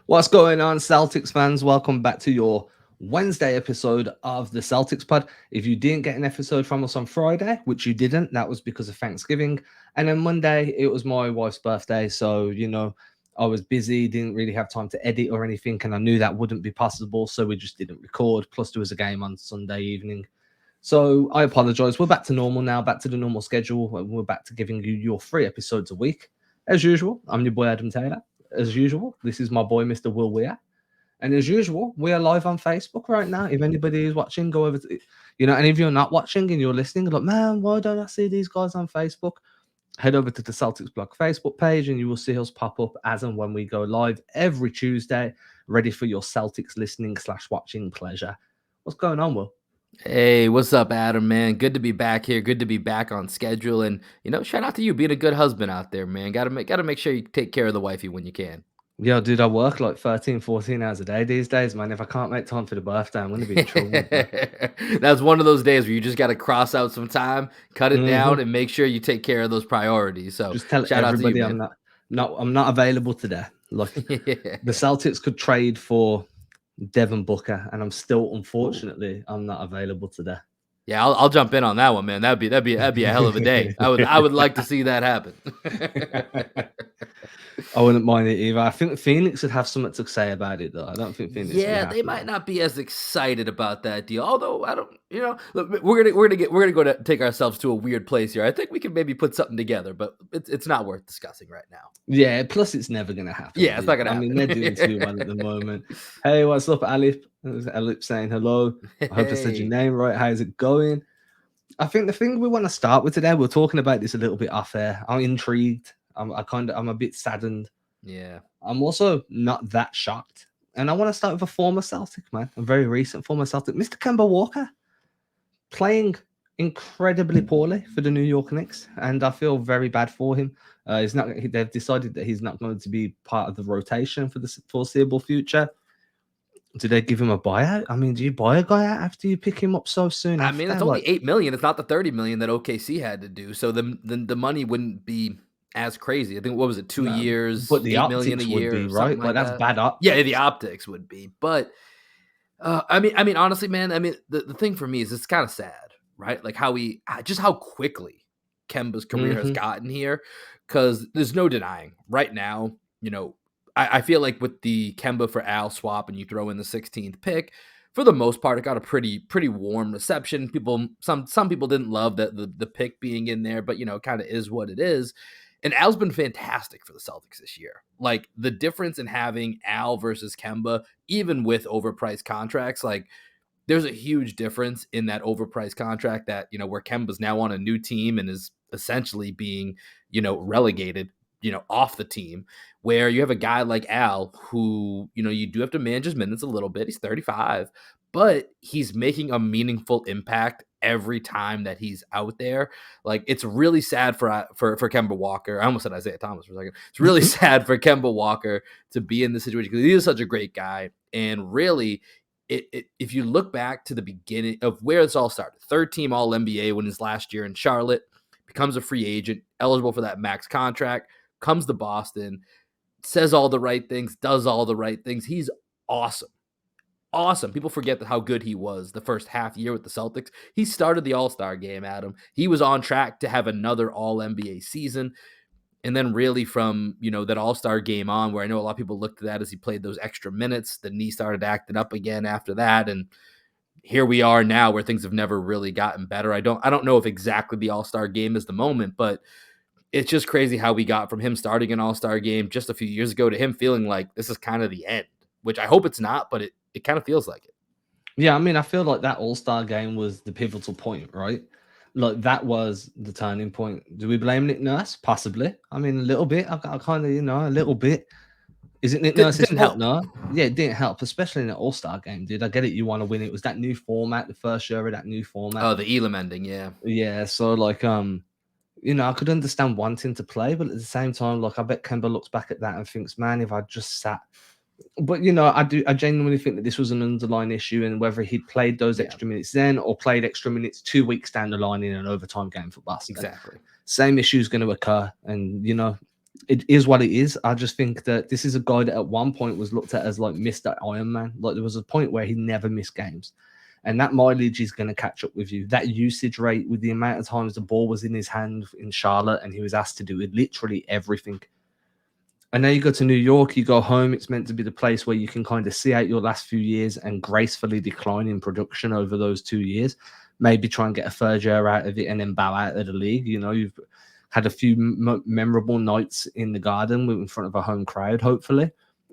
What's going on, Celtics fans? Welcome back to your Wednesday episode of the Celtics Pod. If you didn't get an episode from us on Friday, which you didn't, that was because of Thanksgiving. And then Monday, it was my wife's birthday. So, I was busy, didn't really have time to edit or anything. And I knew that wouldn't be possible. So we just didn't record. Plus, there was a game on Sunday evening. So I apologize. We're back to normal now, back to the normal schedule. We're back to giving you your 3 episodes a week. As usual, I'm your boy Adam Taylor. As usual, this is my boy Mr. Will Weir. And as usual, we are live on Facebook right now. If anybody is watching, go over to, and if you're not watching and you're listening, like, man, why don't I see these guys on Facebook? Head over to the Celtics Blog Facebook page and you will see us pop up as and when we go live every Tuesday, ready for your Celtics listening/watching pleasure. What's going on, Will? Hey, what's up, Adam, man? Good to be back here. Good to be back on schedule. And, shout out to you being a good husband out there, man. Gotta make sure you take care of the wifey when you can. Yeah, dude, I work like 13, 14 hours a day these days, man. If I can't make time for the birthday, I'm going to be in trouble, bro. That's one of those days where you just got to cross out some time, cut it Mm-hmm. down, and make sure you take care of those priorities. So Just tell shout out to you, everybody man. I'm not available today. Like the Celtics could trade for Devin Booker, and I'm still Ooh. unfortunately I'm not available today. Yeah, I'll jump in on that one, man. That'd be a hell of a day. I would like to see that happen. I wouldn't mind it either. I think Phoenix would have something to say about it, though. I don't think Phoenix would be Yeah, they happy. might not be as excited about that deal. Although I don't, look, we're gonna go to take ourselves to a weird place here. I think we can maybe put something together, but it's not worth discussing right now. Yeah, plus it's never gonna happen, Yeah, it's not dude. gonna I mean, they're doing too well at the happen. moment. Hey, what's up, Alip? Alip saying hello. I hope I said your Hey, name right. How's it going? I think the thing we want to start with today, we're talking about this a little bit off air. I'm intrigued. I'm a bit saddened. yeah, I'm also not that shocked. And I want to start with a former Celtic, man, a very recent former Celtic, Mr. Kemba Walker, playing incredibly poorly for the New York Knicks, and I feel very bad for him. He's not. They've decided that he's not going to be part of the rotation for the foreseeable future. Do they give him a buyout? I mean, do you buy a guy out after you pick him up so soon I mean after? it's Like, only 8 million. It's not the 30 million that OKC had to do. So the money wouldn't be as crazy. I think what was it, two no, years, but the 8 million a optics would year, be or something right. Like like that's that. bad Yeah, the optics. optics would be, but I mean, honestly, man, the thing for me is it's kind of sad, right? Like how quickly Kemba's career has Hmm. gotten here, because there's no denying right now, I feel like with the Kemba for Al swap and you throw in the 16th pick, for the most part, it got a pretty warm reception. Some people didn't love the pick being in there, but it kind of is what it is. And Al's been fantastic for the Celtics this year. Like the difference in having Al versus Kemba, even with overpriced contracts, like there's a huge difference in that overpriced contract that, where Kemba's now on a new team and is essentially being, relegated, off the team, where you have a guy like Al who, you do have to manage his minutes a little bit. He's 35, but he's making a meaningful impact every time that he's out there. Like it's really sad for Kemba Walker. I almost said Isaiah Thomas for a second. It's really sad for Kemba Walker to be in this situation because he is such a great guy. And really, if you look back to the beginning of where this all started, third team All NBA when his last year in Charlotte, becomes a free agent, eligible for that max contract, comes to Boston, says all the right things, does all the right things. He's awesome. Awesome. People forget how good he was the first half year with the Celtics. He started the All-Star game, Adam. He was on track to have another All NBA season. And then really from, that All-Star game on, where I know a lot of people looked at that as he played those extra minutes, the knee started acting up again after that. And here we are now where things have never really gotten better. I don't know if exactly the All-Star game is the moment, but it's just crazy how we got from him starting an All-Star game just a few years ago to him feeling like this is kind of the end, which I hope it's not, but it kind of feels like it. Yeah, I mean, I feel like that All-Star game was the pivotal point, right? Like that was the turning point. Do we blame Nick Nurse? Possibly. I mean, a little bit. I kind of, a little bit. Is it Nick Nurse's Didn't fault? help. No. Yeah, it didn't help, especially in an All-Star game, dude. I get it. You want to win. It was that new format, the first year of that new format. Oh, the Elam ending, yeah. Yeah. So like, I could understand wanting to play, but at the same time, like, I bet Kemba looks back at that and thinks, man, if I just sat. But I genuinely think that this was an underlying issue, and whether he'd played those Yeah, extra minutes then or played extra minutes 2 weeks down the line in an overtime game for Boston, exactly. same issue is going to occur. And it is what it is. I just think that this is a guy that at one point was looked at as like Mr. Iron Man. Like there was a point where he never missed games. And that mileage is going to catch up with you. That usage rate with the amount of times the ball was in his hand in Charlotte and he was asked to do it, literally everything. And now you go to New York, you go home. It's meant to be the place where you can kind of see out your last few years and gracefully decline in production over those 2 years. Maybe try and get a third year out of it and then bow out of the league. You know, you've had a few memorable nights in the Garden in front of a home crowd, hopefully.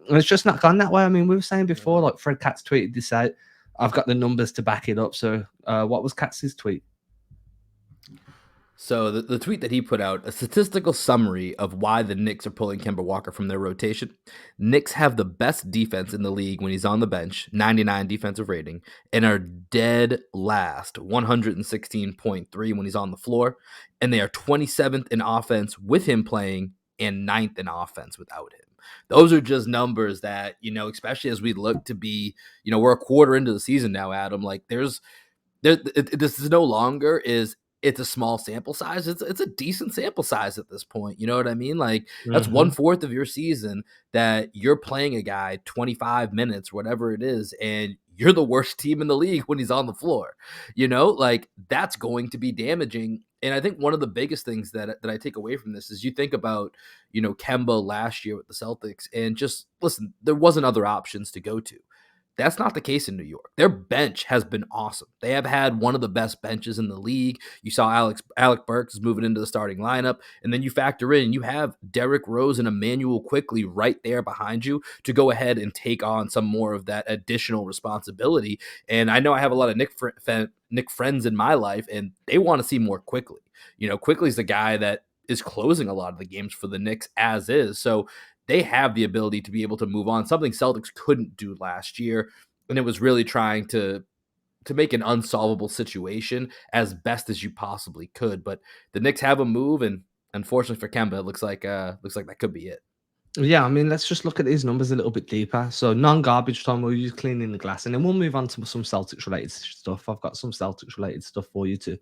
And it's just not gone that way. I mean, we were saying before, like Fred Katz tweeted this out. I've got the numbers to back it up. So, what was Katz's tweet? So the tweet that he put out, a statistical summary of why the Knicks are pulling Kemba Walker from their rotation. Knicks have the best defense in the league when he's on the bench, 99 defensive rating, and are dead last, 116.3 when he's on the floor. And they are 27th in offense with him playing and 9th in offense without him. Those are just numbers that, especially as we look to be, we're a quarter into the season now, Adam. Like this is no longer is it's a small sample size. It's a decent sample size at this point. You know what I mean? Like that's Mm-hmm. 1/4 of your season that you're playing a guy 25 minutes, whatever it is, and you're the worst team in the league when he's on the floor. Like that's going to be damaging. And I think one of the biggest things that I take away from this is you think about, Kemba last year with the Celtics and just listen, there wasn't other options to go to. That's not the case in New York. Their bench has been awesome. They have had one of the best benches in the league. You saw Alec Burks is moving into the starting lineup, and then you factor in you have Derrick Rose and Emmanuel Quickly right there behind you to go ahead and take on some more of that additional responsibility. And I know I have a lot of Nick friends in my life, and they want to see more Quickly. Quickly's the guy that is closing a lot of the games for the Knicks as is. So they have the ability to be able to move on, something Celtics couldn't do last year. And it was really trying to make an unsolvable situation as best as you possibly could. But the Knicks have a move, and unfortunately for Kemba, it looks like that could be it. Yeah, I mean, let's just look at these numbers a little bit deeper. So, non-garbage time, we'll use cleaning the glass, and then we'll move on to some Celtics related stuff. I've got some Celtics related stuff for you too.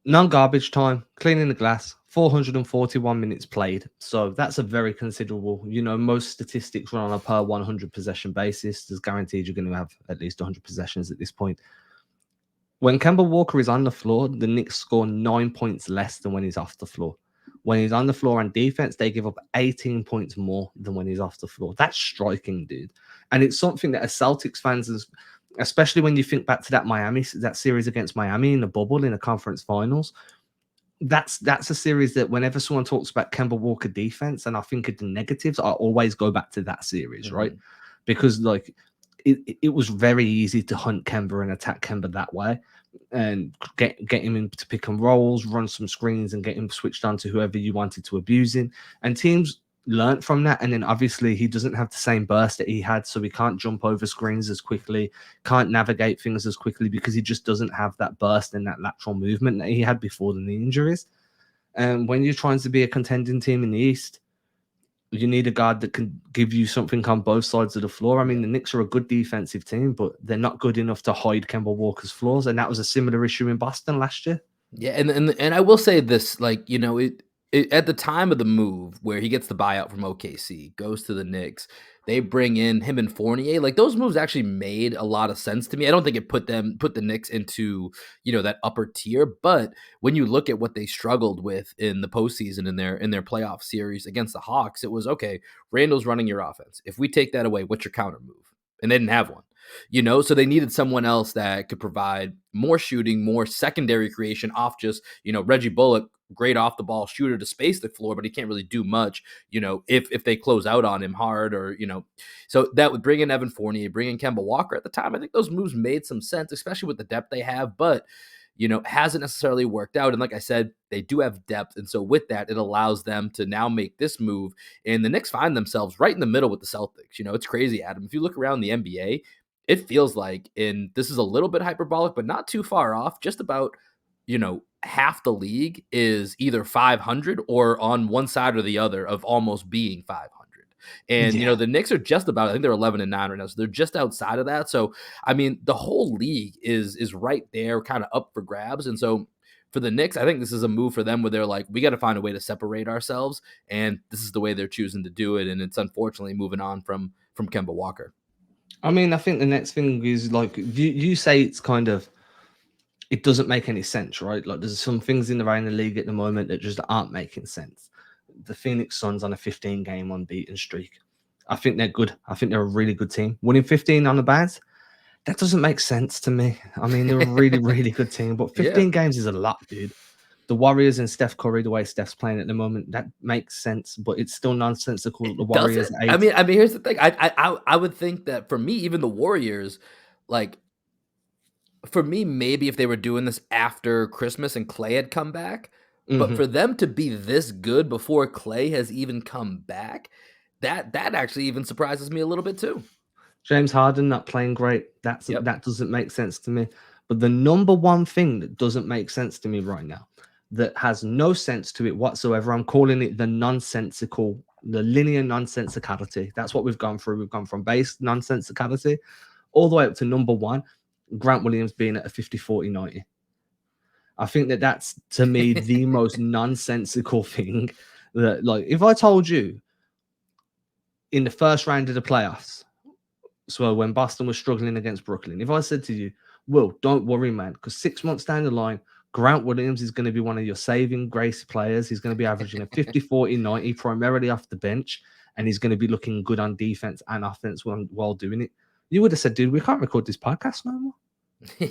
Non-garbage time, cleaning the glass, 441 minutes played. So that's a very considerable. Most statistics run on a per 100 possession basis. There's guaranteed you're going to have at least 100 possessions at this point. When Kemba Walker is on the floor, the Knicks score 9 points less than when he's off the floor. When he's on the floor on defense, they give up 18 points more than when he's off the floor. That's striking, dude. And it's something that as Celtics fans, especially when you think back to that series against Miami in the bubble in the conference finals, that's a series that whenever someone talks about Kemba Walker defense and I think of the negatives, I always go back to that series, right? Because like it was very easy to hunt Kemba and attack Kemba that way and get him into pick and rolls, run some screens and get him switched on to whoever you wanted to abuse him. And teams learned from that. And then obviously he doesn't have the same burst that he had, so he can't jump over screens as quickly, can't navigate things as quickly because he just doesn't have that burst and that lateral movement that he had before the knee injuries. And when you're trying to be a contending team in the East, you need a guard that can give you something on both sides of the floor. I mean, the Knicks are a good defensive team, but they're not good enough to hide Kemba Walker's flaws, and that was a similar issue in Boston last year. Yeah, and I will say this, like, it at the time of the move where he gets the buyout from OKC, goes to the Knicks, they bring in him and Fournier. Like those moves actually made a lot of sense to me. I don't think it put the Knicks into, that upper tier, but when you look at what they struggled with in the postseason in their playoff series against the Hawks, it was okay, Randall's running your offense. If we take that away, what's your counter move? And they didn't have one. So they needed someone else that could provide more shooting, more secondary creation off just, Reggie Bullock, great off the ball shooter to space the floor, but he can't really do much, if they close out on him hard or, so that would bring in Evan Fournier, bring in Kemba Walker at the time. I think those moves made some sense, especially with the depth they have, but hasn't necessarily worked out. And like I said, they do have depth. And so with that, it allows them to now make this move. And the Knicks find themselves right in the middle with the Celtics. It's crazy, Adam. If you look around the NBA, it feels like, and this is a little bit hyperbolic, but not too far off, just about, half the league is either 500 or on one side or the other of almost being 500. And, the Knicks are just about, I think they're 11-9 right now. So they're just outside of that. So, I mean, the whole league is right there kind of up for grabs. And so For the Knicks, I think this is a move for them where they're like, we got to find a way to separate ourselves, and this is the way they're choosing to do it. And it's unfortunately moving on from Kemba Walker. I mean, I think the next thing is like you say it's kind of it doesn't make any sense, right? Like there's some things in the league at the moment that just aren't making sense. The Phoenix Suns on a 15-game unbeaten streak. I think they're good. I think they're a really good team. Winning 15 on the bounce, that doesn't make sense to me. I mean, they're a really, really good team, but 15 Yeah. games is a lot, dude. The Warriors and Steph Curry, the way Steph's playing at the moment, that makes sense, but it's still nonsensical that the Does Warriors it? are 8. I mean, here's the thing. I would think that for me, even the Warriors, like for me, maybe if they were doing this after Christmas and Clay had come back, but Mhm. for them to be this good before Clay has even come back, that actually even surprises me a little bit too. James Harden not playing great. Yep. That doesn't make sense to me. But the number one thing that doesn't make sense to me right now, that has no sense to it whatsoever, I'm calling it the nonsensical, the linear nonsensicality. That's what we've gone through. We've gone from base nonsensicality all the way up to number one, Grant Williams being at a 50-40-90. I think that that's to me the most nonsensical thing. That like if I told you in the first round of the playoffs, so when Boston was struggling against Brooklyn, if I said to you, "Well, don't worry, man, because 6 months down the line, Grant Williams is going to be one of your saving grace players. He's going to be averaging a 50-40-90 primarily off the bench, and he's going to be looking good on defense and offense while doing it." You would have said, "Dude, we can't record this podcast no more." I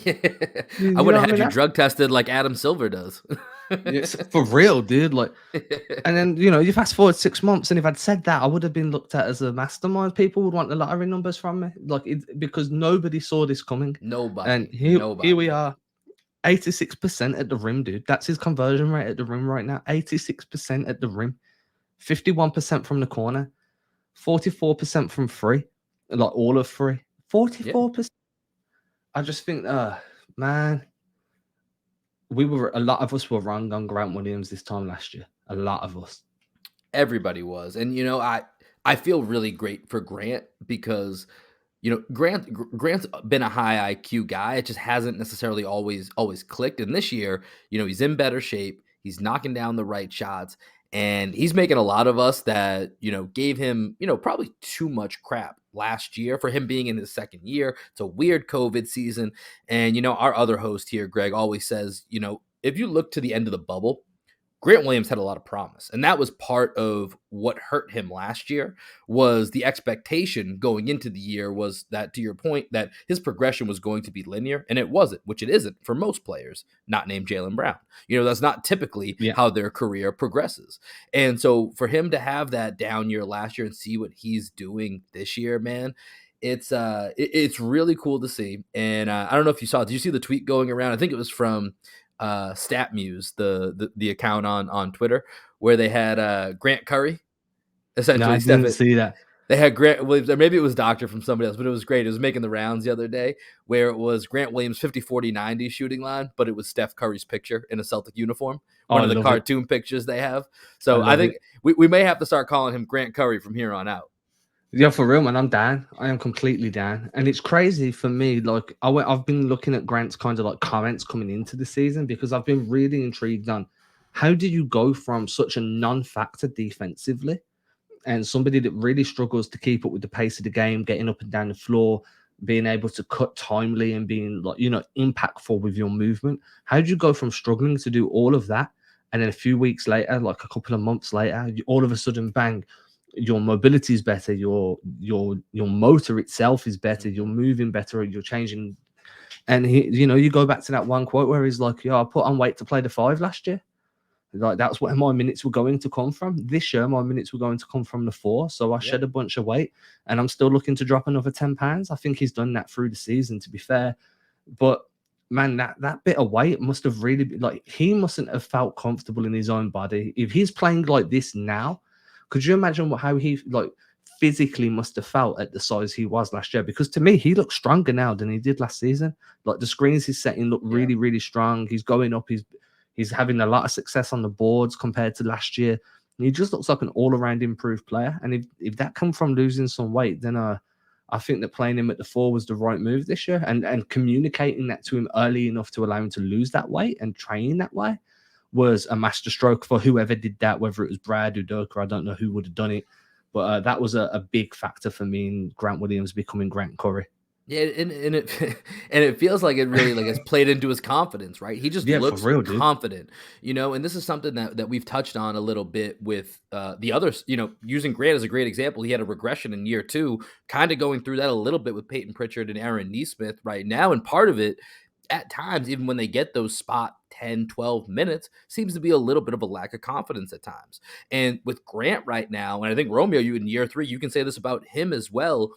You would know have what I had mean? you drug tested like Adam Silver does. It's for real, dude. Like, and then you fast forward 6 months, and if I'd said that, I would have been looked at as a mastermind. People would want the lottery numbers from me, like because nobody saw this coming. And here we Nobody. are, 86% at the rim, dude. That's his conversion rate at the rim right now. 86% at the rim, 51% from the corner, 44% from free, like all of free, Yeah. 44%. I just think, man, a lot of us were wrong on Grant Williams this time last year. A lot of us. Everybody was. And I feel really great for Grant because Grant's been a high IQ guy. It just hasn't necessarily always clicked. And this year, he's in better shape. He's knocking down the right shots, and he's making a lot of us that gave him probably too much crap last year for him being in his second year. It's a weird COVID season, and our other host here, Greg, always says if you look to the end of the bubble, Grant Williams had a lot of promise, and that was part of what hurt him last year. Was the expectation going into the year was that, to your point, that his progression was going to be linear, and it wasn't, which it isn't for most players not named Jaylen Brown. That's not typically Yeah. how their career progresses. And so for him to have that down year last year and see what he's doing this year, man, it's really cool to see. And I don't know if you saw, did you see the tweet going around? I think it was from StatMuse, the account on Twitter, where they had Grant Curry, No, I essentially didn't see that. they had Grant Williams, or maybe it was Doctor from somebody else, but it was great. It was making the rounds the other day where it was Grant Williams 50-40-90 shooting line, but it was Steph Curry's picture in a Celtic uniform, Oh, one I of the love it. cartoon pictures they have. I So I love think it. we may have to start calling him Grant Curry from here on out. Yeah, for real, man. I'm down. I am completely down. And it's crazy for me. Like I've been looking at Grant's kind of like comments coming into the season because I've been really intrigued on how do you go from such a non-factor defensively and somebody that really struggles to keep up with the pace of the game, getting up and down the floor, being able to cut timely and being like, impactful with your movement. How do you go from struggling to do all of that? And then a few weeks later, like a couple of months later, all of a sudden, bang, your mobility is better, your motor itself is better, you're moving better, you're changing. And you go back to that one quote where he's like, "Yeah, I put on weight to play the 5 last year." Like that's where my minutes were going to come from. This year, my minutes were going to come from the 4. So I Yeah. shed a bunch of weight, and I'm still looking to drop another 10 pounds. I think he's done that through the season, to be fair. But man, that bit of weight must have really been like he mustn't have felt comfortable in his own body. If he's playing like this now, could you imagine how he like physically must have felt at the size he was last year? Because to me, he looks stronger now than he did last season. Like the screens he's setting look Yeah. really, really strong. He's going up. He's having a lot of success on the boards compared to last year. He just looks like an all-around improved player. And if that come from losing some weight, then I think that playing him at the 4 was the right move this year, and communicating that to him early enough to allow him to lose that weight and train that way was a masterstroke for whoever did that, whether it was Brad Udoka, I don't know who would have done it, but that was a big factor for me in Grant Williams becoming Grant Curry. Yeah, and it and it feels like it really like has played into his confidence, right? He just Yeah, for looks real, dude. confident, and this is something that we've touched on a little bit with the others. Using Grant as a great example, he had a regression in year 2, kind of going through that a little bit with Peyton Pritchard and Aaron Nesmith right now, and part of it, at times, even when they get those spot 10, 12 minutes, seems to be a little bit of a lack of confidence at times. And with Grant right now, and I think Romeo, you in year 3, you can say this about him as well.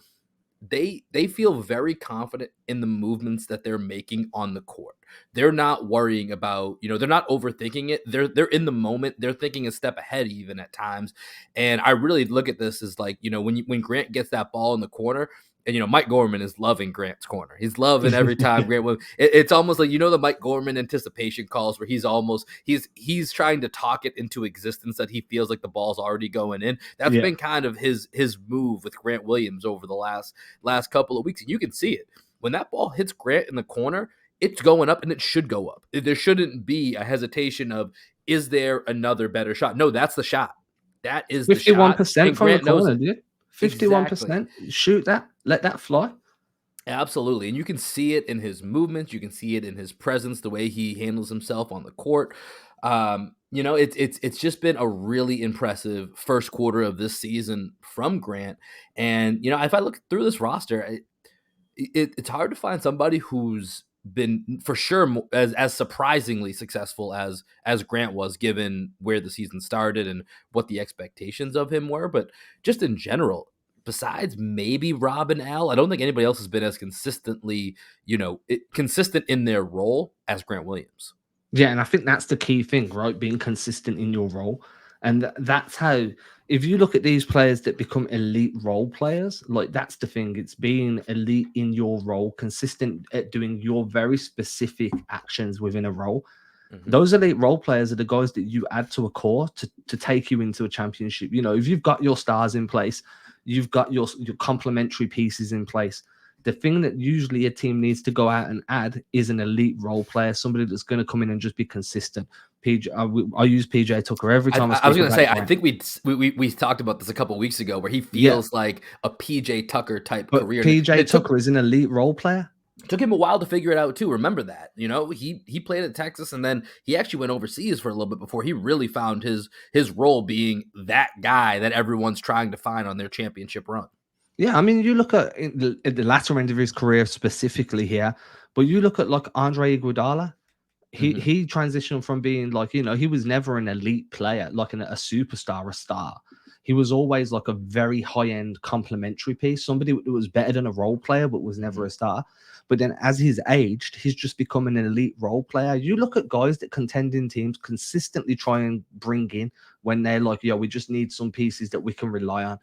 They feel very confident in the movements that they're making on the court. They're not worrying about, they're not overthinking it. They're in the moment. They're thinking a step ahead even at times. And I really look at this as like, when Grant gets that ball in the corner, and Mike Gorman is loving Grant's corner. He's loving every time Grant. It's almost like the Mike Gorman anticipation calls where he's trying to talk it into existence that he feels like the ball's already going in. That's been kind of his move with Grant Williams over the last couple of weeks, and you can see it when that ball hits Grant in the corner. It's going up, and it should go up. There shouldn't be a hesitation of, is there another better shot? No, that's the shot. That is the shot. 51% from the corner, dude. 51%. Exactly. Shoot that. Let that fly. Absolutely. And you can see it in his movements. You can see it in his presence, the way he handles himself on the court. It's just been a really impressive first quarter of this season from Grant. And, if I look through this roster, it's hard to find somebody who's been for sure as surprisingly successful as Grant was, given where the season started and what the expectations of him were. But just in general, besides maybe Rob and Al, I don't think anybody else has been as consistently, consistent in their role as Grant Williams. Yeah, and I think that's the key thing, right? Being consistent in your role. And that's how, if you look at these players that become elite role players, like that's the thing. It's being elite in your role, consistent at doing your very specific actions within a role. Mm-hmm. Those elite role players are the guys that you add to a core to take you into a championship. If you've got your stars in place, you've got your complementary pieces in place. The thing that usually a team needs to go out and add is an elite role player, somebody that's going to come in and just be consistent. I use PJ Tucker every time. I was going to say, I think we talked about this a couple of weeks ago, where he feels like a PJ Tucker type career. PJ Tucker is an elite role player. It took him a while to figure it out too. Remember that, he played at Texas, and then he actually went overseas for a little bit before he really found his role being that guy that everyone's trying to find on their championship run. Yeah, I mean, you look at the latter end of his career specifically here, but you look at like Andre Iguodala. He transitioned from being like, he was never an elite player, like a superstar, a star. He was always like a very high-end complementary piece, somebody who was better than a role player, but was never a star. But then as he's aged, he's just become an elite role player. You look at guys that contending teams consistently try and bring in when they're like, we just need some pieces that we can rely on.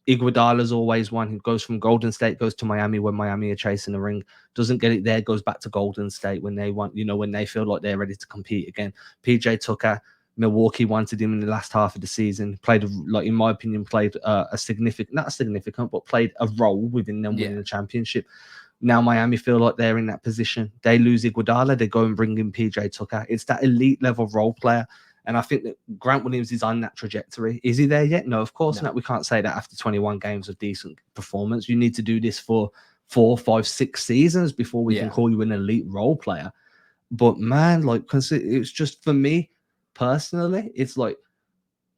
Iguodala's always one who goes from Golden State, goes to Miami when Miami are chasing the ring, doesn't get it there, goes back to Golden State when they want, when they feel like they're ready to compete again. PJ Tucker, Milwaukee wanted him in the last half of the season, played, like, in my opinion, played a significant, not significant, but played a role within them winning the championship. Now Miami feel like they're in that position. They lose Iguodala, they go and bring in PJ Tucker. It's that elite level role player. And I think that Grant Williams is on that trajectory. Is he there yet? No, of course not. We can't say that after 21 games of decent performance. You need to do this for 4, 5, 6 seasons before we can call you an elite role player. But man, like, it's just, for me personally, it's like,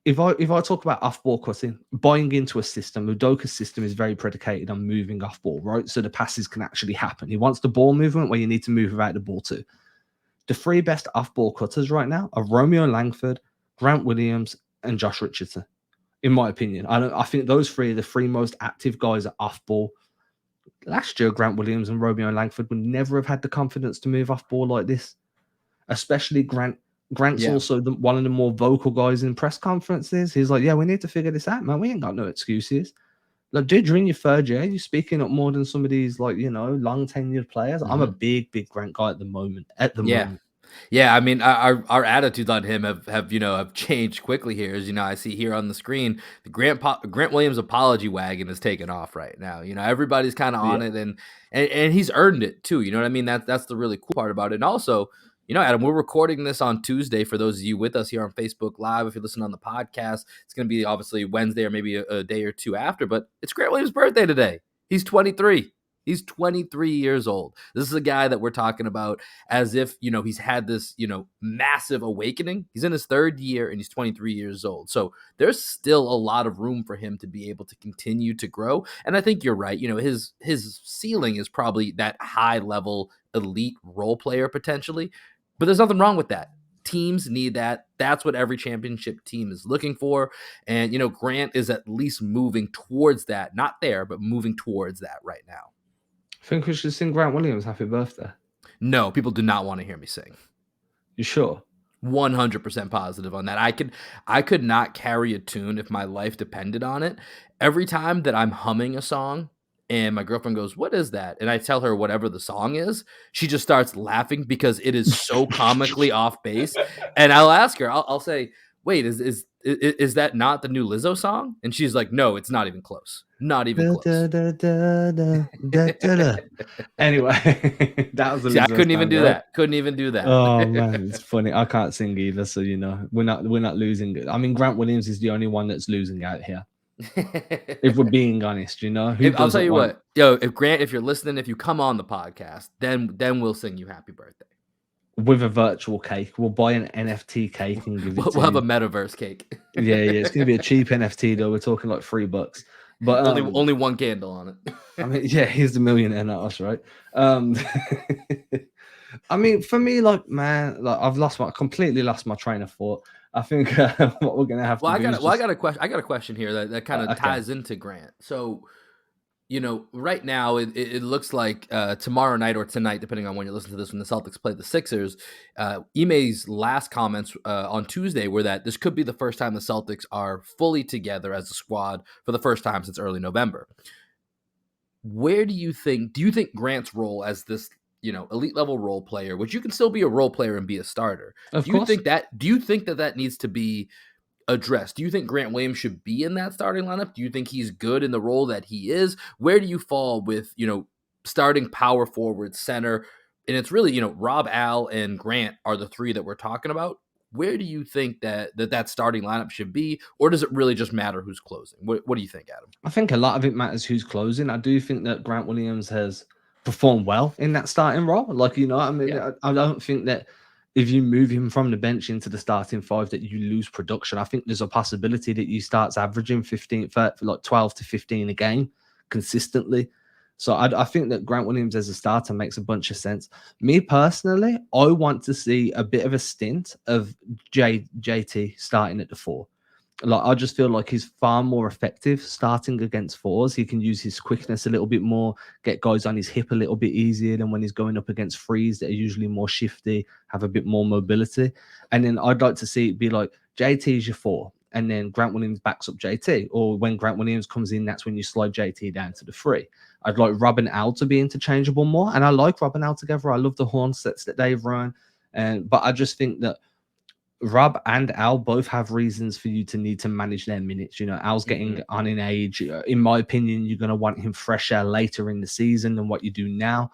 if I talk about off-ball cutting, buying into a system, Udoka's system is very predicated on moving off-ball, right? So the passes can actually happen. He wants the ball movement where you need to move without the ball too. The 3 best off-ball cutters right now are Romeo Langford, Grant Williams, and Josh Richardson, in my opinion. I think those 3 are the 3 most active guys at off-ball. Last year, Grant Williams and Romeo Langford would never have had the confidence to move off-ball like this, especially Grant. Grant's also one of the more vocal guys in press conferences. He's like, we need to figure this out, man. We ain't got no excuses. Like, dude, you're in your 3rd year. You're speaking up more than some of these, like, long tenured players. I'm a big Grant guy at the moment. Yeah, I mean, our attitudes on him have changed quickly here. As I see here on the screen, the Grant Williams apology wagon is taking off right now. Everybody's kind of Yeah. on it, and he's earned it too. You know what I mean? That's the really cool part about it. And also, Adam, we're recording this on Tuesday. For those of you with us here on Facebook Live, if you're listening on the podcast, it's going to be obviously Wednesday or maybe a day or two after. But it's Grant Williams' birthday today. He's 23. He's 23 years old. This is a guy that we're talking about as if, he's had this, massive awakening. He's in his third year and he's 23 years old. So there's still a lot of room for him to be able to continue to grow. And I think you're right. His ceiling is probably that high level elite role player potentially, but there's nothing wrong with that. Teams need that. That's what every championship team is looking for. And, Grant is at least moving towards that. Not there, but moving towards that right now. I think we should sing Grant Williams happy birthday. No, people do not want to hear me sing. You sure? 100% positive on that. I could not carry a tune if my life depended on it. Every time that I'm humming a song and my girlfriend goes, "What is that?" and I tell her whatever the song is, she just starts laughing because it is so comically off base. And I'll ask her, I'll say, "Wait, is that not the new Lizzo song?" And she's like, "No, it's not even close. Not even close." Anyway, that was a See, I Lizzo couldn't even sound, do right? that. Couldn't even do that. Oh man, it's funny. I can't sing either, so we're not losing. I mean, Grant Williams is the only one that's losing out here. If we're being honest, who I'll tell doesn't you want what, if Grant, if you're listening, if you come on the podcast, then we'll sing you happy birthday. with a virtual cake? We'll buy an NFT cake and give it to We'll have a you. metaverse cake. Yeah, it's gonna be a cheap NFT though. We're talking like $3, but only one candle on it. I mean, yeah, he's the millionaire, not us, right? I mean, for me, like, man, like I've completely lost my train of thought. I think what we're gonna have to do is I got a question. I got a question here that kind of okay. ties into Grant. So, right now it looks like tomorrow night or tonight, depending on when you listen to this, when the Celtics play the Sixers, Ime's last comments on Tuesday were that this could be the first time the Celtics are fully together as a squad for the first time since early November. Do you think Grant's role as this, elite level role player, which you can still be a role player and be a starter, Of course. do you think that needs to be addressed? Do you think Grant Williams should be in that starting lineup? Do you think he's good in the role that he is? Where do you fall with, starting power forward, center? And it's really, Rob, Al, and Grant are the three that we're talking about. Where do you think that starting lineup should be? Or does it really just matter who's closing? What do you think, Adam? I think a lot of it matters who's closing. I do think that Grant Williams has performed well in that starting role. Like, I mean, Yeah. I don't think that if you move him from the bench into the starting five that you lose production. I think there's a possibility that he starts averaging 15, like 12 to 15 a game consistently. So I think that Grant Williams as a starter makes a bunch of sense. Me personally, I want to see a bit of a stint of JT starting at the 4. Like, I just feel like he's far more effective starting against 4s. He can use his quickness a little bit more, get guys on his hip a little bit easier than when he's going up against 3s that are usually more shifty, have a bit more mobility. And then I'd like to see it be like JT is your 4, and then Grant Williams backs up JT. Or when Grant Williams comes in, that's when you slide JT down to the 3. I'd like Rob and Al to be interchangeable more. And I like Rob and Al together. I love the horn sets that they've run. But I just think that Rob and Al both have reasons for you to need to manage their minutes. Al's getting on in age. In my opinion, you're going to want him fresher later in the season than what you do now.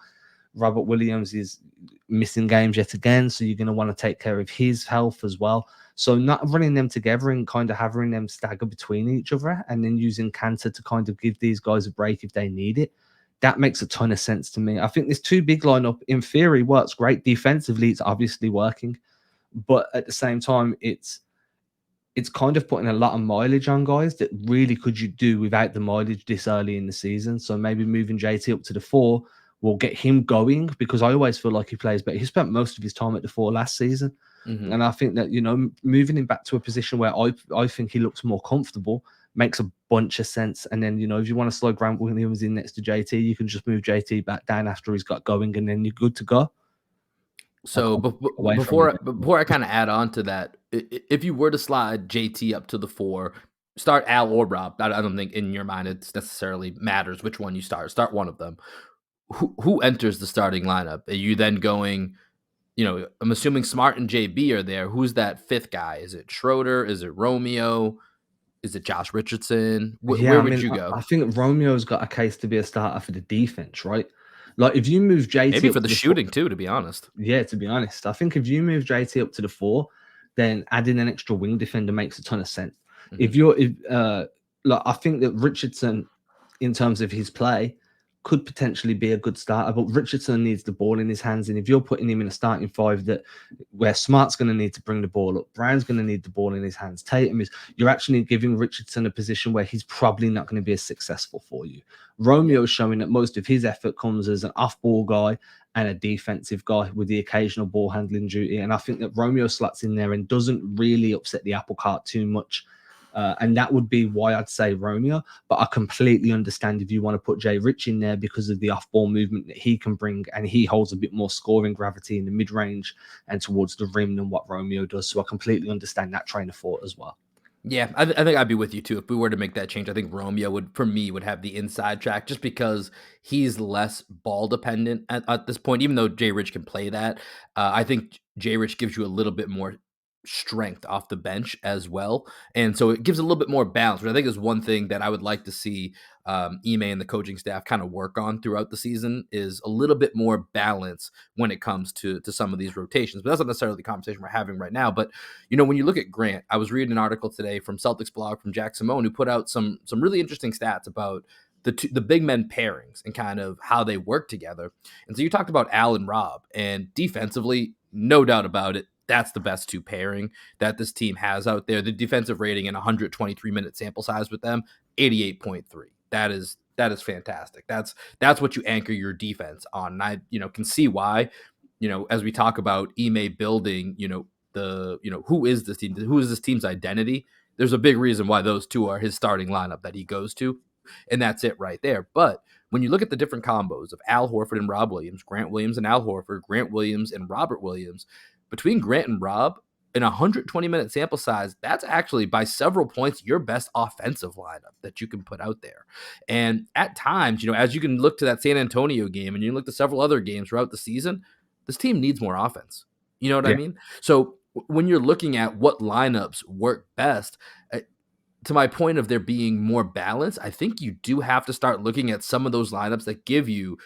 Robert Williams is missing games yet again, so you're going to want to take care of his health as well. So not running them together and kind of having them stagger between each other and then using Cantor to kind of give these guys a break if they need it. That makes a ton of sense to me. I think this 2 big lineup, in theory, works great. Defensively, it's obviously working. But at the same time, it's kind of putting a lot of mileage on guys that really could you do without the mileage this early in the season. So maybe moving JT up to the 4 will get him going, because I always feel like he plays better. He spent most of his time at the 4 last season. And I think that, moving him back to a position where I think he looks more comfortable makes a bunch of sense. And then, if you want to slow Grant Williams in next to JT, you can just move JT back down after he's got going, and then you're good to go. So before I kind of add on to that, if you were to slide JT up to the 4, start Al or Rob, I don't think in your mind it necessarily matters which one you start. Start one of them. Who enters the starting lineup? Are you then going I'm assuming Smart and JB are there. Who's that fifth guy? Is it Schroeder? Is it Romeo? Is it Josh Richardson? Yeah, Where I would mean, you I go? think Romeo's got a case to be a starter for the defense, right? Like if you move JT Maybe up for the to the four, shooting too, to be honest. yeah, to be honest, I think if you move JT up to the four, then adding an extra wing defender makes a ton of sense. Mhm. Like I think that Richardson, in terms of his play, could potentially be a good starter, but Richardson needs the ball in his hands, and if you're putting him in a starting five that where Smart's going to need to bring the ball up, Brown's going to need the ball in his hands, Tatum is, you're actually giving Richardson a position where he's probably not going to be as successful for you. Yeah. Romeo's showing that most of his effort comes as an off-ball guy and a defensive guy with the occasional ball handling duty. And I think that Romeo slots in there and doesn't really upset the apple cart too much. And that would be why I'd say Romeo. But I completely understand if you want to put Jay Rich in there because of the off-ball movement that he can bring, and he holds a bit more scoring gravity in the mid-range and towards the rim than what Romeo does. So I completely understand that train of thought as well. Yeah, I think I'd be with you too. If we were to make that change, I think Romeo would have the inside track just because he's less ball dependent at this point. Even though Jay Rich can play that, I think Jay Rich gives you a little bit more strength off the bench as well, and so it gives a little bit more balance. But I think is one thing that I would like to see Ime and the coaching staff kind of work on throughout the season is a little bit more balance when it comes to some of these rotations. But that's not necessarily the conversation we're having right now. But when you look at Grant, I was reading an article today from Celtics blog from Jack Simone who put out some really interesting stats about the big men pairings and kind of how they work together. And so you talked about Al and Rob, and defensively, no doubt about it, that's the best two pairing that this team has out there. The defensive rating in 123-minute sample size with them, 88.3. That is fantastic. That's what you anchor your defense on. And I can see why. As we talk about Ime building, who is this team? Who is this team's identity? There's a big reason why those two are his starting lineup that he goes to, and that's it right there. But when you look at the different combos of Al Horford and Rob Williams, Grant Williams and Al Horford, Grant Williams and Robert Williams, between Grant and Rob in a 120-minute sample size, that's actually by several points your best offensive lineup that you can put out there. And at times, as you can look to that San Antonio game and you look to several other games throughout the season, this team needs more offense. You know what I Yeah. mean? So when you're looking at what lineups work best, to my point of there being more balance, I think you do have to start looking at some of those lineups that give you,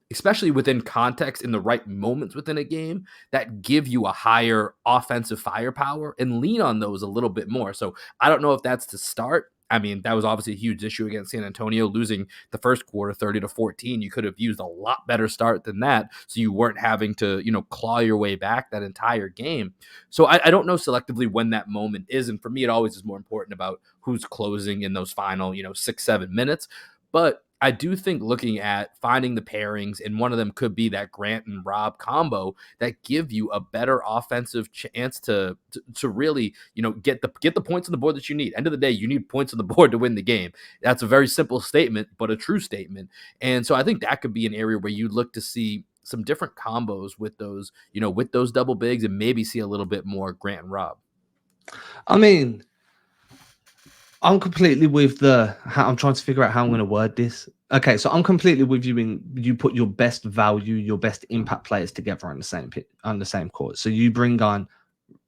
especially within context in the right moments within a game, that give you a higher offensive firepower and lean on those a little bit more. So I don't know if that's to start. I mean, that was obviously a huge issue against San Antonio, losing the first quarter 30-14. You could have used a lot better start than that, so you weren't having to, claw your way back that entire game. So I don't know selectively when that moment is. And for me, it always is more important about who's closing in those final, 6-7 minutes. But I do think looking at finding the pairings, and one of them could be that Grant and Rob combo that give you a better offensive chance to really, get the points on the board that you need. End of the day, you need points on the board to win the game. That's a very simple statement, but a true statement. And so I think that could be an area where you look to see some different combos with those double bigs, and maybe see a little bit more Grant and Rob. I mean, I'm completely with I'm trying to figure out how I'm going to word this. Okay, so I'm completely with you in you put your best value, your best impact players together on the same court. So you bring on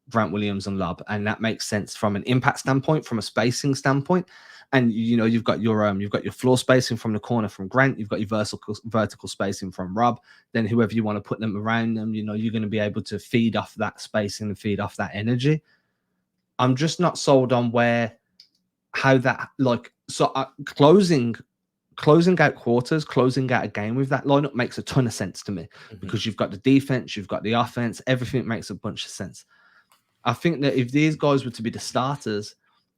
Grant Williams and Lob, and that makes sense from an impact standpoint, from a spacing standpoint. And you've got your floor spacing from the corner from Grant, you've got your vertical spacing from Rob. Then whoever you want to put them around them, you're going to be able to feed off that spacing and feed off that energy. I'm just not sold on how that closing out quarters, closing out a game with that lineup makes a ton of sense to me because you've got the defense, you've got the offense, everything makes a bunch of sense. I think that if these guys were to be the starters,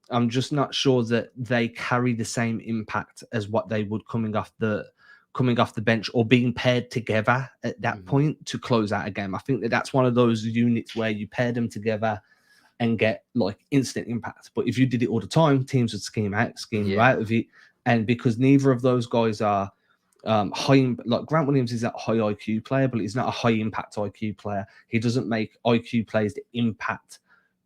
I'm just not sure that they carry the same impact as what they would coming off the bench or being paired together at that point to close out a game. I think that that's one of those units where you pair them together and get like instant impact. But if you did it all the time, teams would scheme you out of it. And because neither of those guys are like Grant Williams is a high IQ player, but he's not a high impact IQ player. He doesn't make IQ plays that impact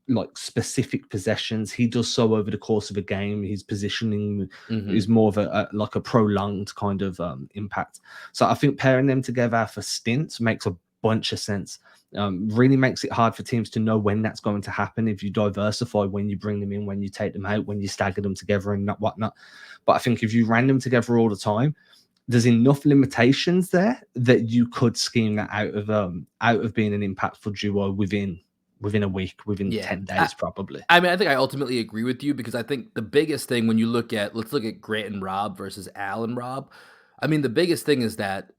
like specific possessions. He does so over the course of a game. His positioning is more of a prolonged kind of impact. So I think pairing them together for stints makes a bunch of sense. Really makes it hard for teams to know when that's going to happen if you diversify, when you bring them in, when you take them out, when you stagger them together and whatnot. But I think if you ran them together all the time, there's enough limitations there that you could scheme that out of being an impactful duo within a week, within Yeah. 10 days, probably. I mean, I think I ultimately agree with you because I think the biggest thing when you let's look at Grant and Rob versus Al and Rob. I mean, the biggest thing is that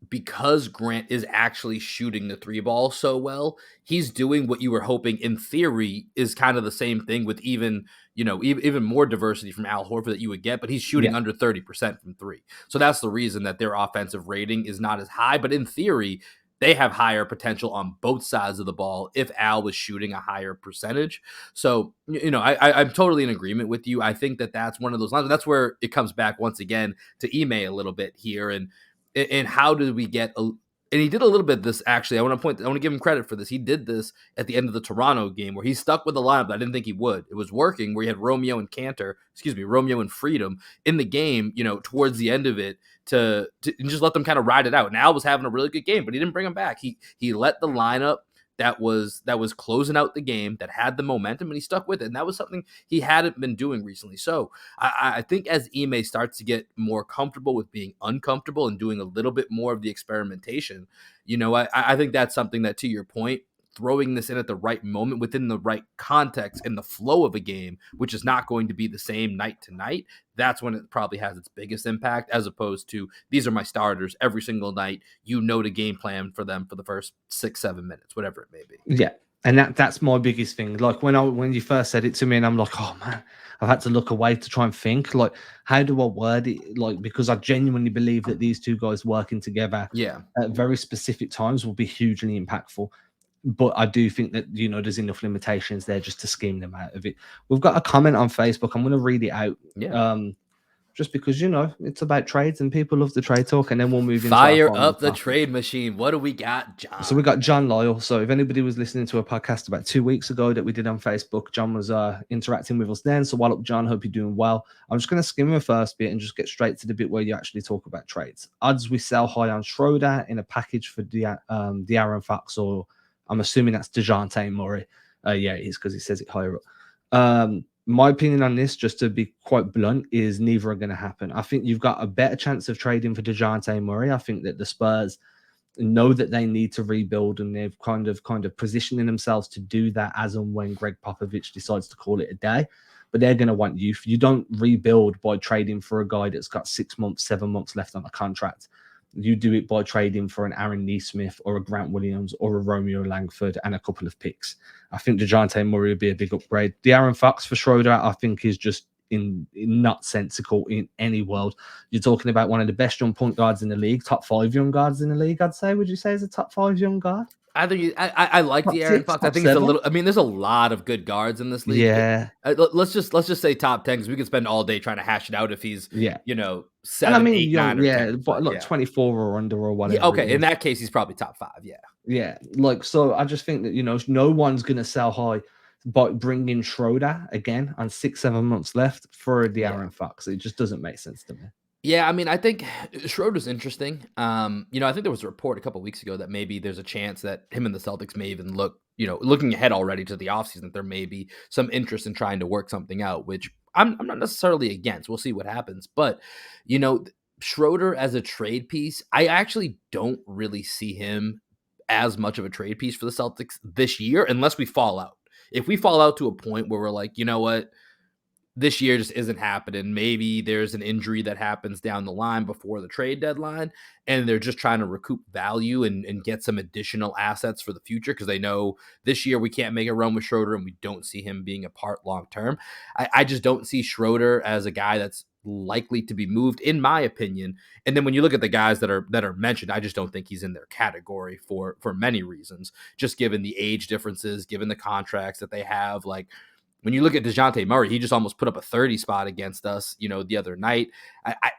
because Grant is actually shooting the three ball so well, he's doing what you were hoping in theory is kind of the same thing with even, even more diversity from Al Horford that you would get, but he's shooting Yeah. under 30% from three. So that's the reason that their offensive rating is not as high. But in theory, they have higher potential on both sides of the ball if Al was shooting a higher percentage. So, I'm totally in agreement with you. I think that that's one of those lines. That's where it comes back once again to Ime a little bit here. And how did we get and he did a little bit of this actually. I want to give him credit for this. He did this at the end of the Toronto game where he stuck with the lineup that I didn't think he would. It was working where he had Romeo and Freedom in the game, towards the end of it to just let them kind of ride it out. And Al was having a really good game, but he didn't bring him back. He let the lineup that was closing out the game, that had the momentum, and he stuck with it. And that was something he hadn't been doing recently. So I think as Ime starts to get more comfortable with being uncomfortable and doing a little bit more of the experimentation, I think that's something that, to your point, throwing this in at the right moment within the right context and the flow of a game, which is not going to be the same night to night, that's when it probably has its biggest impact, as opposed to these are my starters every single night. The game plan for them for the first 6-7 minutes, whatever it may be. Yeah. And that's my biggest thing. Like when you first said it to me, and I'm like, oh man, I've had to look away to try and think, like, how do I word it? Like, because I genuinely believe that these two guys working together Yeah. at very specific times will be hugely impactful. But I do think that, there's enough limitations there just to scheme them out of it. We've got a comment on Facebook. I'm going to read it out. Yeah. Just because, it's about trades and people love the trade talk, and then we'll move into our Fire final up the topic. trade machine. What do we got, John? So we got John Lyle. So if anybody was listening to a podcast about 2 weeks ago that we did on Facebook, John was interacting with us then. So while up, John, hope you're doing well. I'm just going to skim the first bit and just get straight to the bit where you actually talk about trades. Odds we sell high on Schroeder in a package for De'Aaron Fox, or I'm assuming that's DeJounte Murray. Yeah, it is because he says it higher up. My opinion on this, just to be quite blunt, is neither are going to happen. I think you've got a better chance of trading for DeJounte Murray. I think that the Spurs know that they need to rebuild, and they've kind of positioning themselves to do that as and when Greg Popovich decides to call it a day. But they're going to want youth. You don't rebuild by trading for a guy that's got 6 months, 7 months left on a contract. You do it by trading for an Aaron Neesmith or a Grant Williams or a Romeo Langford and a couple of picks. I think DeJounte Murray would be a big upgrade. De'Aaron Fox for Schroeder, I think, is just in nonsensical in any world. You're talking about one of the best young point guards in the league, top 5 young guards in the league, I'd say. Would you say is a top 5 young guard? I think I like Top the Aaron 6, Fox. I top think it's a 7? little. I mean, there's a lot of good guards in this league. Yeah. Let's just say top 10 because we could spend all day trying to hash it out if he's Yeah. 7, And I mean, 8, young, 9, or yeah, 10. but look, Yeah. 24 or under or whatever. Yeah. Okay. In that case, he's probably top 5. Yeah. Yeah, like, so I just think that, no one's going to sell high, but bringing Schroeder again on 6-7 months left for the Yeah. Aaron Fox, it just doesn't make sense to me. Yeah, I mean, I think Schroeder's interesting. I think there was a report a couple of weeks ago that maybe there's a chance that him and the Celtics may even looking ahead already to the offseason, that there may be some interest in trying to work something out, which I'm not necessarily against. We'll see what happens. But, Schroeder as a trade piece, I actually don't really see him as much of a trade piece for the Celtics this year, unless we fall out. If we fall out to a point where we're like, you know what? This year just isn't happening. Maybe there's an injury that happens down the line before the trade deadline, and they're just trying to recoup value and get some additional assets for the future because they know this year we can't make a run with Schroeder and we don't see him being a part long term. I just don't see Schroeder as a guy that's likely to be moved, in my opinion. And then when you look at the guys that are mentioned, I just don't think he's in their category for many reasons, just given the age differences, given the contracts that they have. Like, when you look at DeJounte Murray, he just almost put up a 30 spot against us, the other night.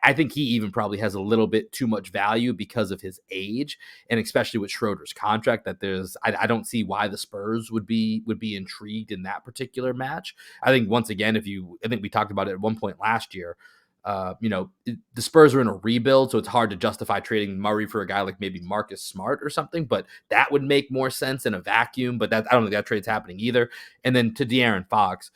I think he even probably has a little bit too much value because of his age, and especially with Schroeder's contract. That I don't see why the Spurs would be intrigued in that particular match. I think once again, I think we talked about it at one point last year. The Spurs are in a rebuild, so it's hard to justify trading Murray for a guy like maybe Marcus Smart or something, but that would make more sense in a vacuum. But I don't think that trade's happening either. And then to De'Aaron Fox,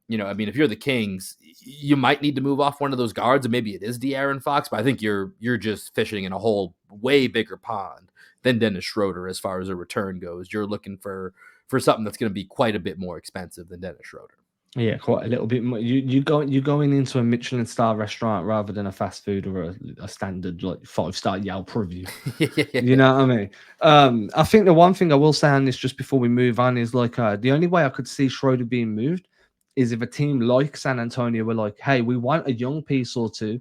if you're the Kings, you might need to move off one of those guards, and maybe it is De'Aaron Fox, but I think you're just fishing in a whole way bigger pond than Dennis Schroeder as far as a return goes. You're looking for something that's going to be quite a bit more expensive than Dennis Schroeder. Yeah, quite a little bit more. You're going into a Michelin star restaurant rather than a fast food or a standard like 5-star Yelp review. You know what I mean? I think the one thing I will say on this just before we move on is like the only way I could see Schroeder being moved is if a team like San Antonio were like, hey, we want a young piece or two,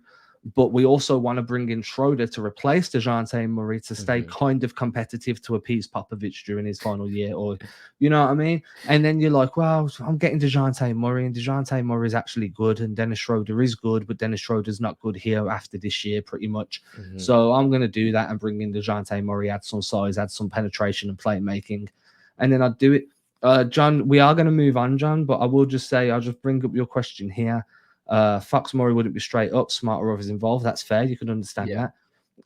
but we also want to bring in Schroeder to replace DeJounte Murray to stay kind of competitive to appease Popovich during his final year, or you know what I mean? And then you're like, well, I'm getting DeJounte Murray, and DeJounte Murray is actually good, and Dennis Schroeder is good, but Dennis Schroeder's not good here after this year, pretty much. So I'm going to do that and bring in DeJounte Murray, add some size, add some penetration and playmaking, and then I'd do it. John, we are going to move on, John, but I will just say, I'll just bring up your question here. Fox Murray wouldn't be straight up, Smart or others involved. That's fair. You could understand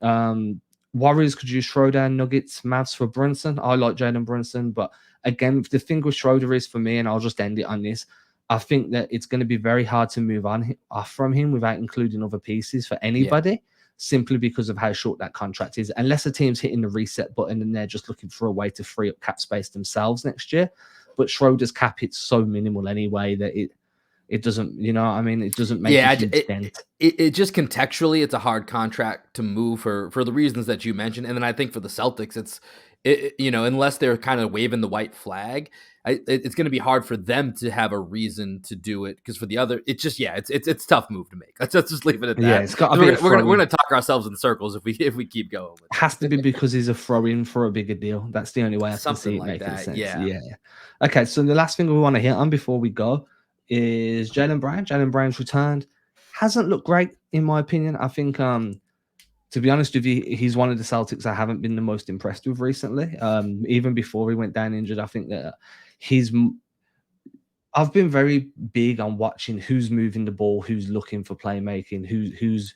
that. Warriors could use Schroeder and Nuggets, Mavs for Brunson. I like Jalen Brunson, but again, the thing with Schroeder is for me, and I'll just end it on this. I think that it's going to be very hard to move on off from him without including other pieces for anybody, simply because of how short that contract is. Unless a team's hitting the reset button and they're just looking for a way to free up cap space themselves next year. But Schroeder's cap hit's so minimal anyway that it doesn't, it doesn't make a huge dent. It just contextually, it's a hard contract to move for the reasons that you mentioned. And then I think for the Celtics, unless they're kind of waving the white flag, it's going to be hard for them to have a reason to do it. Because for the other, it's just, it's a tough move to make. Let's just leave it at that. Yeah, it's got to be we're going to talk ourselves in circles if we keep going. It has to be because he's a throw-in for a bigger deal. That's the only way I can see it making sense. Yeah. Okay, so the last thing we want to hit on before we go is Jaylen Brown. Jaylen Brown's returned. Hasn't looked great, in my opinion. I think, to be honest with you, he's one of the Celtics I haven't been the most impressed with recently. Even before he went down injured, I think that I've been very big on watching who's moving the ball, who's looking for playmaking, who's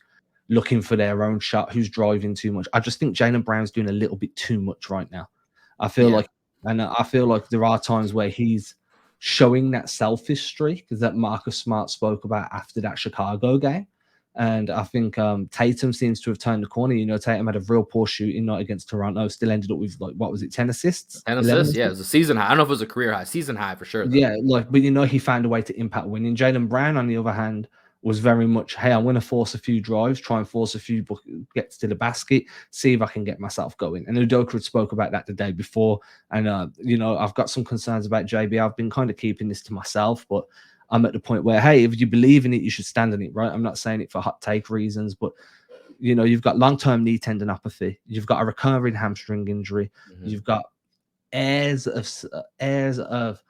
looking for their own shot, who's driving too much. I just think Jaylen Brown's doing a little bit too much right now. I feel like there are times where he's showing that selfish streak that Marcus Smart spoke about after that Chicago game. And I think Tatum seems to have turned the corner. Tatum had a real poor shooting night against Toronto, still ended up with, 10 assists? 10 assists, yeah. It was a season high. I don't know if it was a career high. Season high for sure, though. Yeah, but he found a way to impact winning. Jaylen Brown, on the other hand, was very much, hey, I'm going to force a few drives, try and force a few gets to the basket, see if I can get myself going. And Udoka spoke about that the day before. And, I've got some concerns about JB. I've been kind of keeping this to myself, but I'm at the point where, hey, if you believe in it, you should stand in it, right? I'm not saying it for hot take reasons, but, you've got long-term knee tendinopathy. You've got a recurring hamstring injury. You've got airs of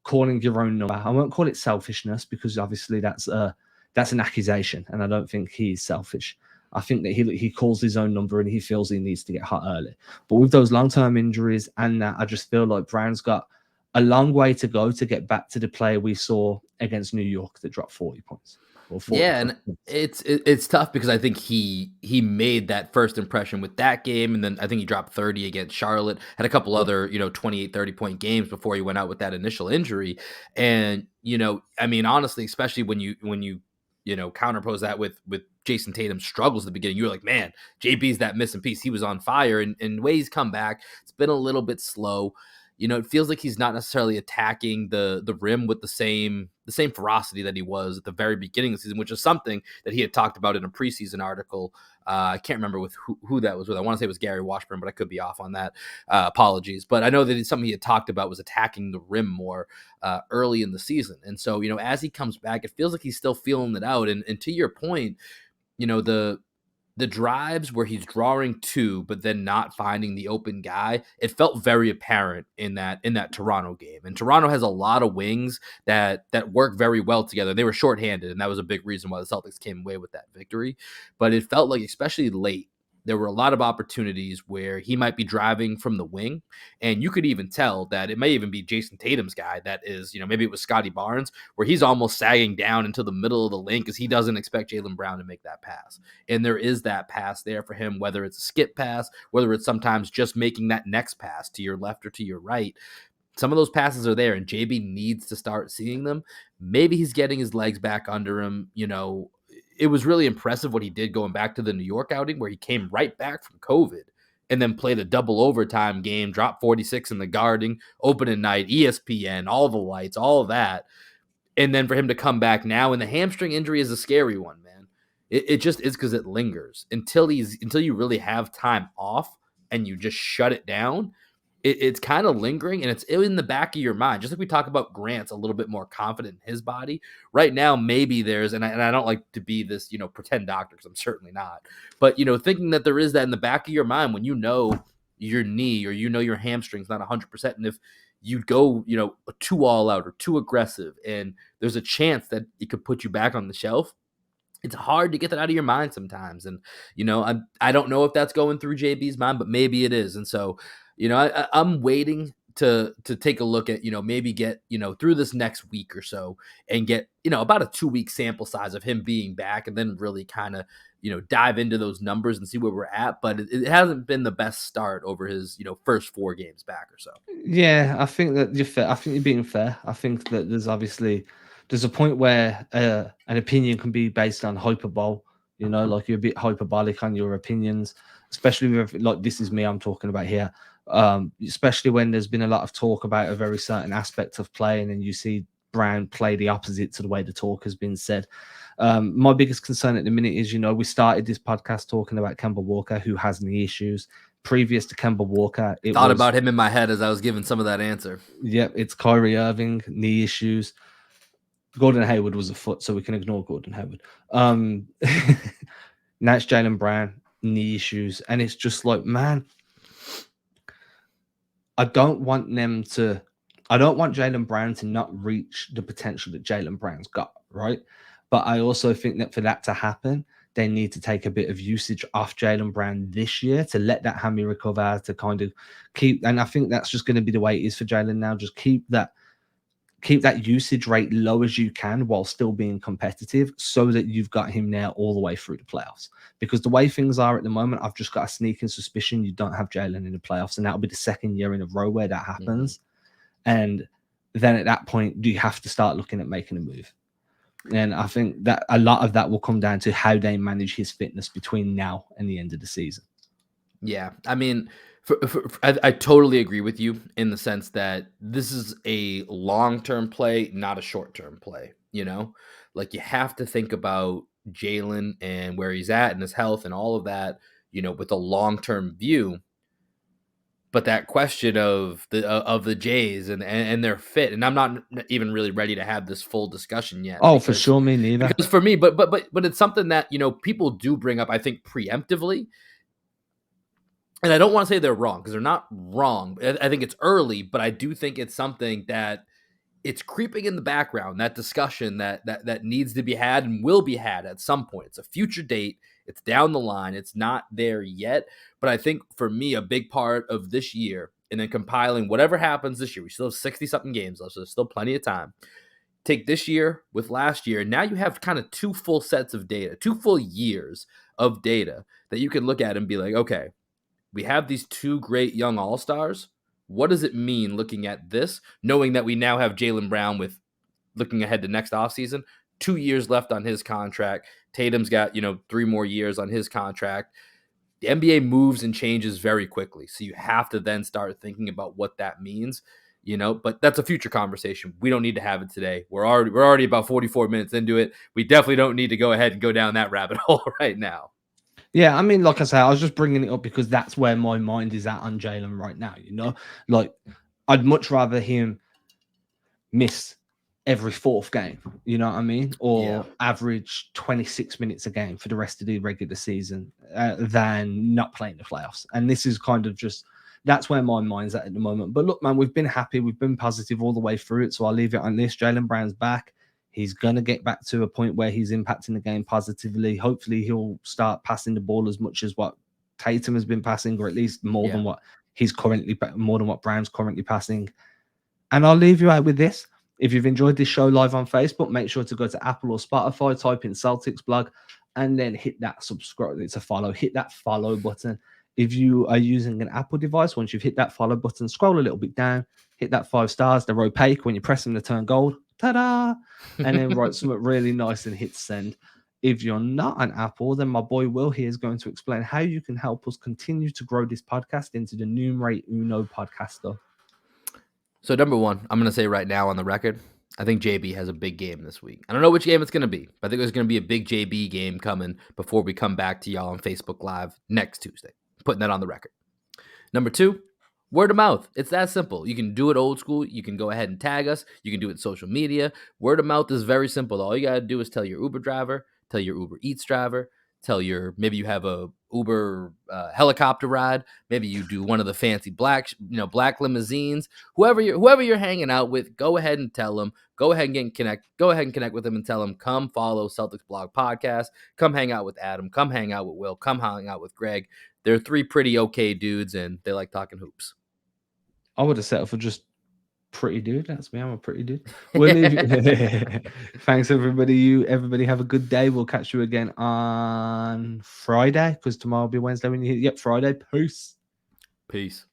calling your own number. I won't call it selfishness because obviously that's an accusation, and I don't think he's selfish. I think that he calls his own number and he feels he needs to get hot early. But with those long-term injuries and that, I just feel like Brown's got a long way to go to get back to the player we saw against New York that dropped 40 points. And it's tough because I think he made that first impression with that game, and then I think he dropped 30 against Charlotte, had a couple other 28, 30-point games before he went out with that initial injury. And honestly, especially when you counterpose that with Jason Tatum's struggles at the beginning, you were like, man, JB's that missing piece. He was on fire, and the way he's come back, it's been a little bit slow. It feels like he's not necessarily attacking the rim with the same ferocity that he was at the very beginning of the season, which is something that he had talked about in a preseason article. I can't remember with who that was with. I want to say it was Gary Washburn, but I could be off on that. Apologies. But I know that it's something he had talked about was attacking the rim more early in the season. And so, as he comes back, it feels like he's still feeling it out. And to your point, the drives where he's drawing two, but then not finding the open guy, it felt very apparent in that Toronto game. And Toronto has a lot of wings that work very well together. They were shorthanded, and that was a big reason why the Celtics came away with that victory. But it felt like, especially late, there were a lot of opportunities where he might be driving from the wing, and you could even tell that it may even be Jason Tatum's guy that is, maybe it was Scotty Barnes, where he's almost sagging down into the middle of the lane because he doesn't expect Jaylen Brown to make that pass. And there is that pass there for him, whether it's a skip pass, whether it's sometimes just making that next pass to your left or to your right. Some of those passes are there, and JB needs to start seeing them. Maybe he's getting his legs back under him. It was really impressive what he did going back to the New York outing, where he came right back from COVID and then played a double overtime game, dropped 46 in the Garden, opening night, ESPN, all the lights, all of that. And then for him to come back now, and the hamstring injury is a scary one, man. It just is, because it lingers until you really have time off and you just shut it down. It's kind of lingering, and it's in the back of your mind. Just like we talk about Grant's a little bit more confident in his body. Right now, maybe there's, and I don't like to be this, pretend doctor, because I'm certainly not. But, thinking that there is that in the back of your mind when your knee or your hamstring's not 100%. And if you go, too all out or too aggressive, and there's a chance that it could put you back on the shelf, it's hard to get that out of your mind sometimes. And, I don't know if that's going through JB's mind, but maybe it is. And so, I'm waiting to take a look at, maybe get, through this next week or so and get, about a 2-week sample size of him being back, and then really kind of, dive into those numbers and see where we're at. But it hasn't been the best start over his, first 4 games back or so. Yeah, I think that you're fair. I think you're being fair. I think that there's a point where an opinion can be based on hyperbole. Like you're a bit hyperbolic on your opinions, especially with, like, this is me I'm talking about here. Especially when there's been a lot of talk about a very certain aspect of play, and then you see Brown play the opposite to the way the talk has been said. My biggest concern at the minute is, we started this podcast talking about Kemba Walker, who has knee issues. Previous to Kemba Walker, Thought about him in my head as I was giving some of that answer. Yep, it's Kyrie Irving, knee issues. Gordon Hayward was a foot, so we can ignore Gordon Hayward. Now it's Jaylen Brown, knee issues, and it's just like, man, I don't want Jaylen Brown to not reach the potential that Jaylen Brown's got, right? But I also think that for that to happen, they need to take a bit of usage off Jaylen Brown this year to let that hammy recover, to kind of keep, and I think that's just going to be the way it is for Jaylen now. Just keep that usage rate low as you can while still being competitive, so that you've got him there all the way through the playoffs. Because the way things are at the moment, I've just got a sneaking suspicion you don't have Jaylen in the playoffs, and that'll be the second year in a row where that happens. And then at that point, do you have to start looking at making a move? And I think that a lot of that will come down to how they manage his fitness between now and the end of the season. Yeah, I mean, I totally agree with you in the sense that this is a long-term play, not a short-term play. Like, you have to think about Jaylen and where he's at and his health and all of that, with a long-term view. But that question of the Jays and their fit, and I'm not even really ready to have this full discussion yet. Oh, for sure, me neither. Because for me, but it's something that people do bring up, I think, preemptively. And I don't want to say they're wrong, because they're not wrong. I think it's early, but I do think it's something that it's creeping in the background, that discussion that needs to be had and will be had at some point. It's a future date. It's down the line. It's not there yet. But I think for me, a big part of this year, and then compiling whatever happens this year, we still have 60-something games left, so there's still plenty of time. Take this year with last year, and now you have kind of 2 full sets of data, 2 full years of data that you can look at and be like, okay, we have these 2 great young all-stars. What does it mean looking at this, knowing that we now have Jaylen Brown with, looking ahead to next offseason, 2 years left on his contract. Tatum's got, 3 more years on his contract. The NBA moves and changes very quickly. So you have to then start thinking about what that means, but that's a future conversation. We don't need to have it today. We're already about 44 minutes into it. We definitely don't need to go ahead and go down that rabbit hole right now. Yeah, I mean, like I say, I was just bringing it up because that's where my mind is at on Jaylen right now. Like, I'd much rather him miss every 4th game, you know what I mean? Or average 26 minutes a game for the rest of the regular season than not playing the playoffs. And this is kind of just, that's where my mind's at the moment. But look, man, we've been happy. We've been positive all the way through it. So I'll leave it on this. Jaylen Brown's back. He's going to get back to a point where he's impacting the game positively. Hopefully he'll start passing the ball as much as what Tatum has been passing, or at least more Yeah. than what more than what Brown's currently passing. And I'll leave you out with this. If you've enjoyed this show live on Facebook, make sure to go to Apple or Spotify, type in Celtics blog, and then hit that subscribe. It's a follow. Hit that follow button. If you are using an Apple device, once you've hit that follow button, scroll a little bit down, hit that 5 stars. They're opaque. When you press them, they turn gold. Ta-da! And then write something really nice and hit send. If you're not an Apple, then my boy Will here is going to explain how you can help us continue to grow this podcast into the numero uno podcaster. So number one, I'm going to say right now on the record, I think JB has a big game this week. I don't know which game it's going to be, but I think there's going to be a big JB game coming before we come back to y'all on Facebook Live next Tuesday. Putting that on the record. Number two, word of mouth. It's that simple. You can do it old school. You can go ahead and tag us. You can do it social media. Word of mouth is very simple. All you got to do is tell your Uber driver, tell your Uber Eats driver, maybe you have a Uber helicopter ride. Maybe you do one of the fancy black limousines. Whoever you're hanging out with, go ahead and tell them. Go ahead and connect with them and tell them, come follow Celtics Blog Podcast. Come hang out with Adam. Come hang out with Will. Come hang out with Greg. They're three pretty okay dudes, and they like talking hoops. I would have settled for just pretty dude. That's me. I'm a pretty dude. We'll leave you. Thanks, everybody. Everybody have a good day. We'll catch you again on Friday, because tomorrow will be Wednesday when you hit. Yep, Friday. Peace. Peace.